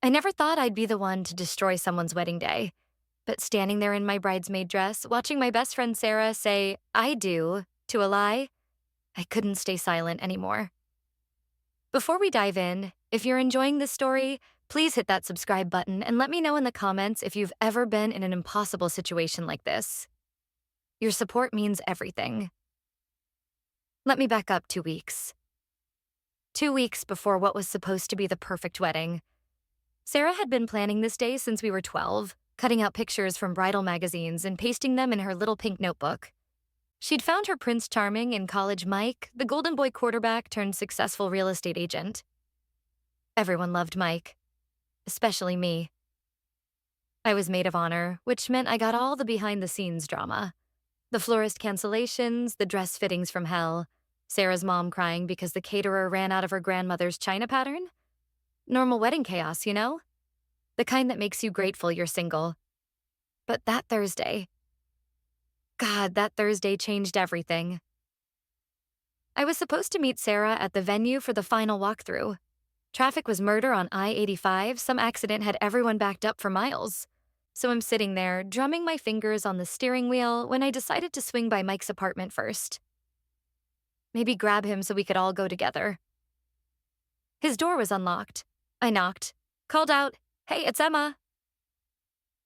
I never thought I'd be the one to destroy someone's wedding day. But standing there in my bridesmaid dress, watching my best friend Sarah say, "I do," to a lie, I couldn't stay silent anymore. Before we dive in, if you're enjoying this story, please hit that subscribe button and let me know in the comments if you've ever been in an impossible situation like this. Your support means everything. Let me back up 2 weeks. 2 weeks before what was supposed to be the perfect wedding. Sarah had been planning this day since we were 12, cutting out pictures from bridal magazines and pasting them in her little pink notebook. She'd found her Prince Charming in college Mike, the golden boy quarterback turned successful real estate agent. Everyone loved Mike, especially me. I was maid of honor, which meant I got all the behind-the-scenes drama. The florist cancellations, the dress fittings from hell, Sarah's mom crying because the caterer ran out of her grandmother's china pattern. Normal wedding chaos, you know? The kind that makes you grateful you're single. But that Thursday, God, that Thursday changed everything. I was supposed to meet Sarah at the venue for the final walkthrough. Traffic was murder on I-85, some accident had everyone backed up for miles. So I'm sitting there, drumming my fingers on the steering wheel when I decided to swing by Mike's apartment first. Maybe grab him so we could all go together. His door was unlocked. I knocked, called out, "Hey, it's Emma."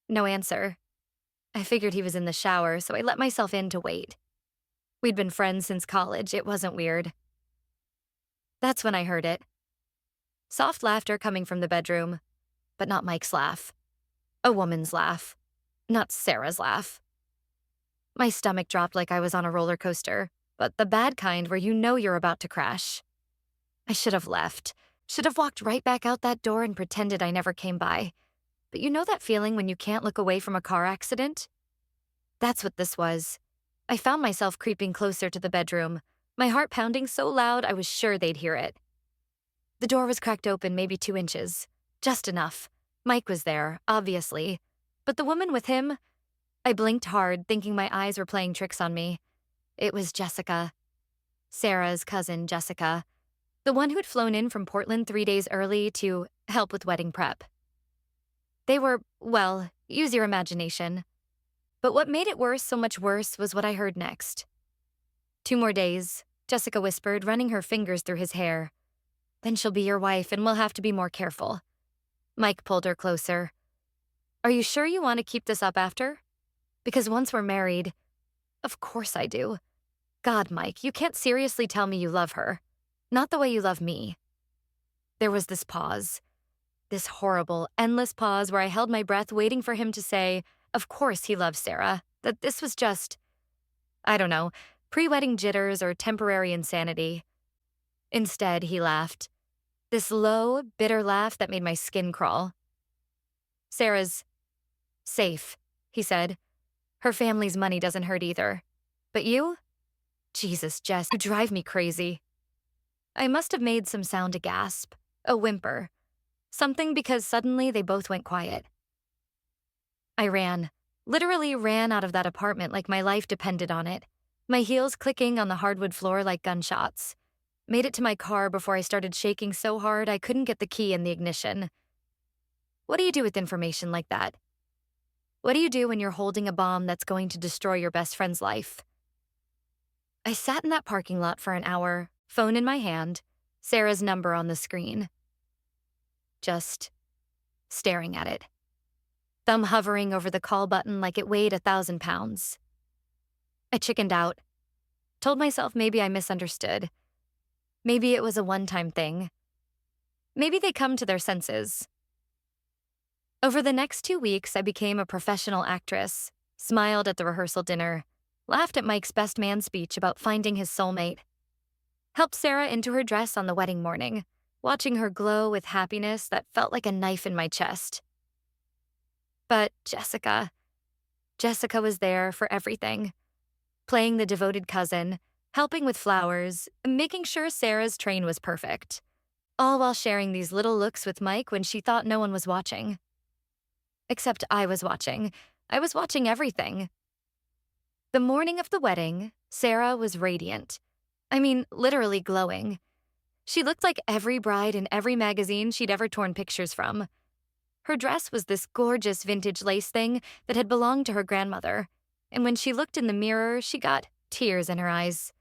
No answer. I figured he was in the shower, so I let myself in to wait. We'd been friends since college, it wasn't weird. That's when I heard it. Soft laughter coming from the bedroom, but not Mike's laugh. A woman's laugh, not Sarah's laugh. My stomach dropped like I was on a roller coaster, but the bad kind where you know you're about to crash. I should have left, should have walked right back out that door and pretended I never came by. But you know that feeling when you can't look away from a car accident? That's what this was. I found myself creeping closer to the bedroom, my heart pounding so loud I was sure they'd hear it. The door was cracked open maybe 2 inches, just enough. Mike was there, obviously. But the woman with him, I blinked hard, thinking my eyes were playing tricks on me. It was Jessica. Sarah's cousin, Jessica. The one who'd flown in from Portland 3 days early to help with wedding prep. They were, well, use your imagination. But what made it worse, so much worse, was what I heard next. 2 more days, Jessica whispered, running her fingers through his hair. Then she'll be your wife and we'll have to be more careful. Mike pulled her closer. Are you sure you want to keep this up after? Because once we're married, of course I do. God, Mike, you can't seriously tell me you love her. Not the way you love me. There was this pause. This horrible, endless pause where I held my breath waiting for him to say, of course he loves Sarah, that this was just, I don't know, pre-wedding jitters or temporary insanity. Instead, he laughed. This low, bitter laugh that made my skin crawl. Sarah's safe, he said. Her family's money doesn't hurt either. But you? Jesus, Jess, you drive me crazy. I must have made some sound, a gasp, a whimper. Something because suddenly they both went quiet. I ran, literally ran out of that apartment like my life depended on it, my heels clicking on the hardwood floor like gunshots. Made it to my car before I started shaking so hard I couldn't get the key in the ignition. What do you do with information like that? What do you do when you're holding a bomb that's going to destroy your best friend's life? I sat in that parking lot for an hour, phone in my hand, Sarah's number on the screen. Just staring at it. Thumb hovering over the call button like it weighed 1,000 pounds. I chickened out. Told myself maybe I misunderstood. Maybe it was a one-time thing. Maybe they come to their senses. Over the next 2 weeks, I became a professional actress, smiled at the rehearsal dinner, laughed at Mike's best man speech about finding his soulmate, helped Sarah into her dress on the wedding morning, watching her glow with happiness that felt like a knife in my chest. But Jessica was there for everything, playing the devoted cousin, helping with flowers, making sure Sarah's train was perfect, all while sharing these little looks with Mike when she thought no one was watching. Except I was watching. I was watching everything. The morning of the wedding, Sarah was radiant. I mean, literally glowing. She looked like every bride in every magazine she'd ever torn pictures from. Her dress was this gorgeous vintage lace thing that had belonged to her grandmother, and when she looked in the mirror, she got tears in her eyes.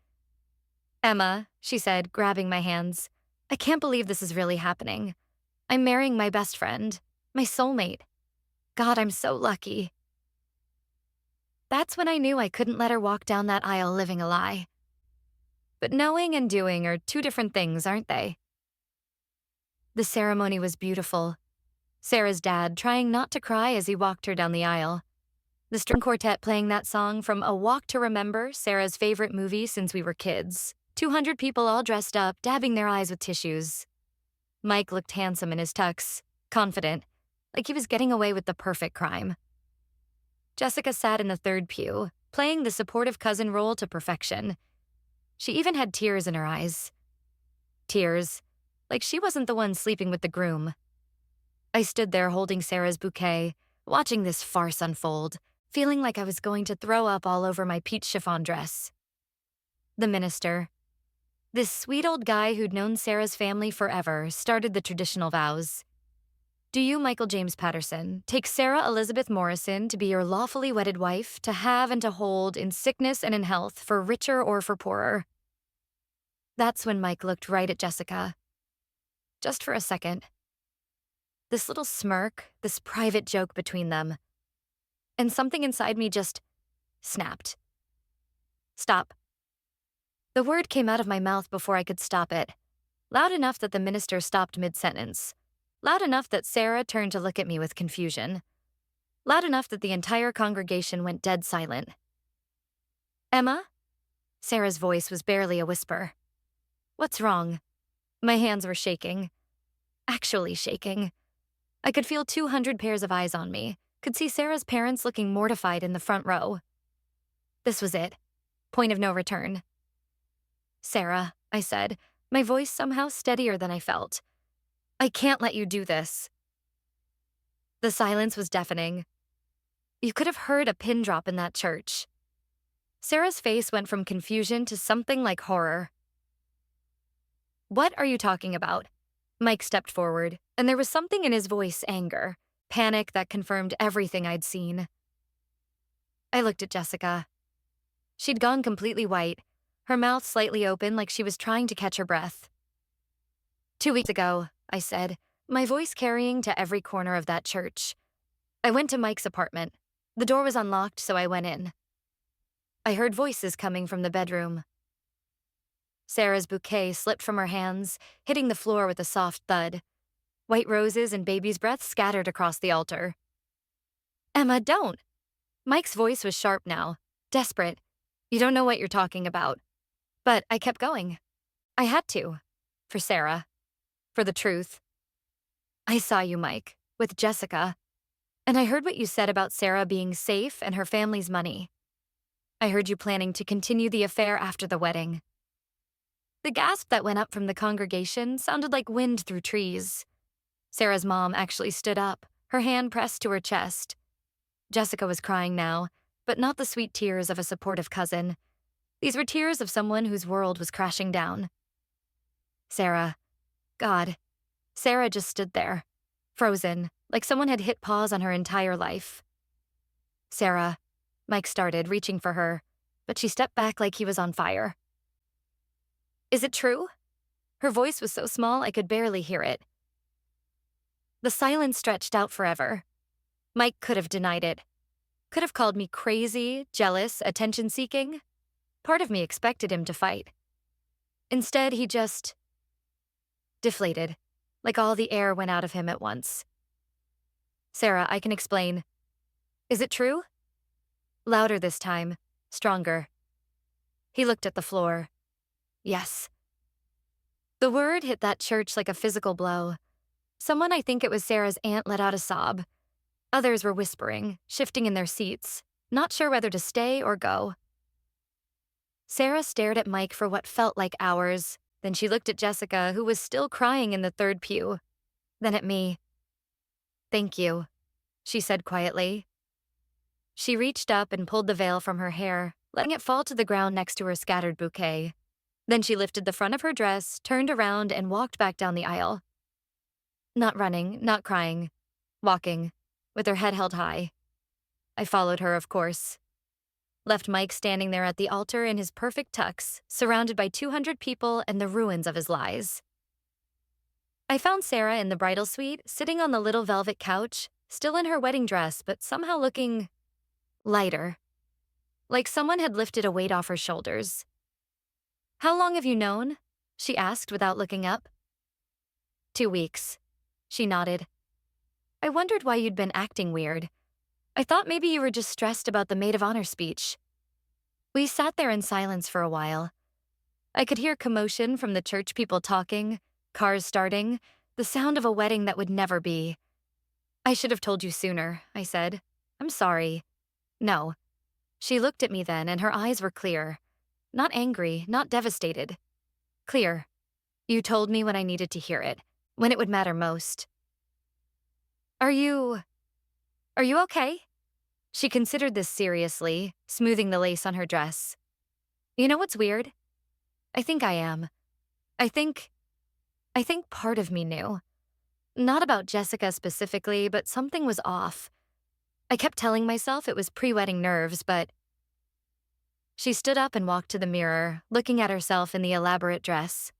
"Emma," she said, grabbing my hands, "I can't believe this is really happening. I'm marrying my best friend, my soulmate. God, I'm so lucky." That's when I knew I couldn't let her walk down that aisle living a lie. But knowing and doing are two different things, aren't they? The ceremony was beautiful. Sarah's dad trying not to cry as he walked her down the aisle. The string quartet playing that song from A Walk to Remember, Sarah's favorite movie since we were kids. 200 people all dressed up, dabbing their eyes with tissues. Mike looked handsome in his tux, confident, like he was getting away with the perfect crime. Jessica sat in the third pew, playing the supportive cousin role to perfection. She even had tears in her eyes. Tears, like she wasn't the one sleeping with the groom. I stood there holding Sarah's bouquet, watching this farce unfold, feeling like I was going to throw up all over my peach chiffon dress. The minister, this sweet old guy who'd known Sarah's family forever, started the traditional vows. "Do you, Michael James Patterson, take Sarah Elizabeth Morrison to be your lawfully wedded wife, to have and to hold in sickness and in health, for richer or for poorer?" That's when Mike looked right at Jessica. Just for a second. This little smirk, this private joke between them. And something inside me just snapped. Stop. The word came out of my mouth before I could stop it. Loud enough that the minister stopped mid-sentence. Loud enough that Sarah turned to look at me with confusion. Loud enough that the entire congregation went dead silent. "Emma?" Sarah's voice was barely a whisper. "What's wrong?" My hands were shaking. Actually shaking. I could feel 200 pairs of eyes on me, could see Sarah's parents looking mortified in the front row. This was it. Point of no return. "Sarah," I said, my voice somehow steadier than I felt. "I can't let you do this." The silence was deafening. You could have heard a pin drop in that church. Sarah's face went from confusion to something like horror. "What are you talking about?" Mike stepped forward, and there was something in his voice, anger, panic that confirmed everything I'd seen. I looked at Jessica. She'd gone completely white, her mouth slightly open like she was trying to catch her breath. "2 weeks ago," I said, my voice carrying to every corner of that church. "I went to Mike's apartment. The door was unlocked, so I went in. I heard voices coming from the bedroom." Sarah's bouquet slipped from her hands, hitting the floor with a soft thud. White roses and baby's breath scattered across the altar. "Emma, don't!" Mike's voice was sharp now, desperate. "You don't know what you're talking about." But I kept going. I had to. For Sarah. For the truth. "I saw you, Mike, with Jessica. And I heard what you said about Sarah being safe and her family's money. I heard you planning to continue the affair after the wedding." The gasp that went up from the congregation sounded like wind through trees. Sarah's mom actually stood up, her hand pressed to her chest. Jessica was crying now, but not the sweet tears of a supportive cousin. These were tears of someone whose world was crashing down. Sarah. God. Sarah just stood there, frozen, like someone had hit pause on her entire life. "Sarah," Mike started, reaching for her, but she stepped back like he was on fire. "Is it true?" Her voice was so small I could barely hear it. The silence stretched out forever. Mike could have denied it. Could have called me crazy, jealous, attention-seeking. Part of me expected him to fight. Instead, he just deflated, like all the air went out of him at once. "Sarah, I can explain. Is it true?" Louder this time, stronger. He looked at the floor. "Yes." The word hit that church like a physical blow. Someone, I think it was Sarah's aunt, let out a sob. Others were whispering, shifting in their seats, not sure whether to stay or go. Sarah stared at Mike for what felt like hours. Then she looked at Jessica, who was still crying in the third pew. Then at me. "Thank you," she said quietly. She reached up and pulled the veil from her hair, letting it fall to the ground next to her scattered bouquet. Then she lifted the front of her dress, turned around, and walked back down the aisle. Not running, not crying. walking, with her head held high. I followed her, of course. Left Mike standing there at the altar in his perfect tux, surrounded by 200 people and the ruins of his lies. I found Sarah in the bridal suite, sitting on the little velvet couch, still in her wedding dress, but somehow looking lighter, like someone had lifted a weight off her shoulders. "How long have you known?" she asked without looking up. 2 weeks. She nodded. "I wondered why you'd been acting weird. I thought maybe you were just stressed about the maid of honor speech." We sat there in silence for a while. I could hear commotion from the church people talking, cars starting, the sound of a wedding that would never be. "I should have told you sooner," I said. "I'm sorry." "No." She looked at me then, and her eyes were clear. Not angry, not devastated. Clear. "You told me when I needed to hear it, when it would matter most." Are you okay?" She considered this seriously, smoothing the lace on her dress. "You know what's weird? I think I am. I think part of me knew. Not about Jessica specifically, but something was off. I kept telling myself it was pre-wedding nerves, but..." She stood up and walked to the mirror, looking at herself in the elaborate dress.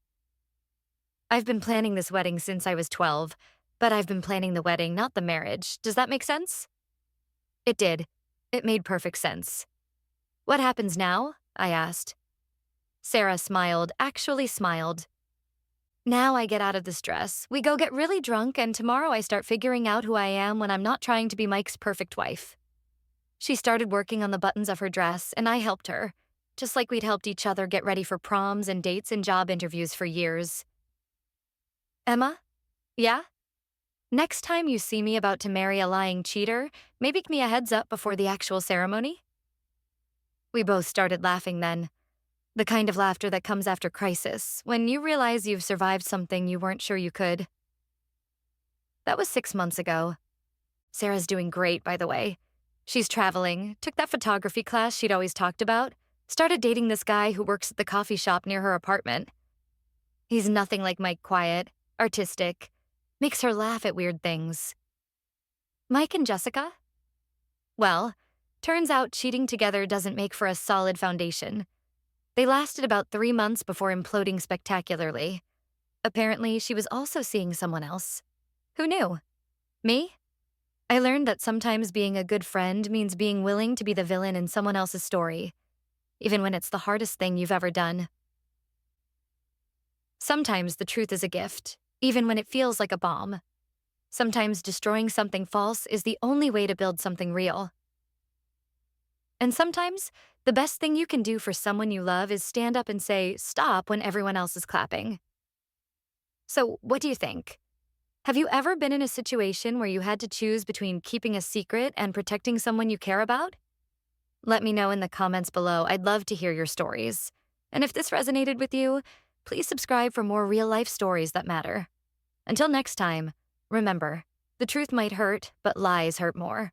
"I've been planning this wedding since I was 12, but I've been planning the wedding, not the marriage. Does that make sense?" It did. It made perfect sense. "What happens now?" I asked. Sarah smiled, actually smiled. "Now I get out of this dress, we go get really drunk, and tomorrow I start figuring out who I am when I'm not trying to be Mike's perfect wife." She started working on the buttons of her dress, and I helped her, just like we'd helped each other get ready for proms and dates and job interviews for years. "Emma? Yeah? Next time you see me about to marry a lying cheater, maybe give me a heads up before the actual ceremony?" We both started laughing then. The kind of laughter that comes after crisis, when you realize you've survived something you weren't sure you could. That was 6 months ago. Sarah's doing great, by the way. She's traveling, took that photography class she'd always talked about, started dating this guy who works at the coffee shop near her apartment. He's nothing like Mike, quiet, artistic, makes her laugh at weird things. Mike and Jessica? Well, turns out cheating together doesn't make for a solid foundation. They lasted about 3 months before imploding spectacularly. Apparently, she was also seeing someone else. Who knew? Me? I learned that sometimes being a good friend means being willing to be the villain in someone else's story, even when it's the hardest thing you've ever done. Sometimes the truth is a gift, even when it feels like a bomb. Sometimes destroying something false is the only way to build something real. And sometimes, the best thing you can do for someone you love is stand up and say, stop, when everyone else is clapping. So, what do you think? Have you ever been in a situation where you had to choose between keeping a secret and protecting someone you care about? Let me know in the comments below. I'd love to hear your stories. And if this resonated with you, please subscribe for more real-life stories that matter. Until next time, remember, the truth might hurt, but lies hurt more.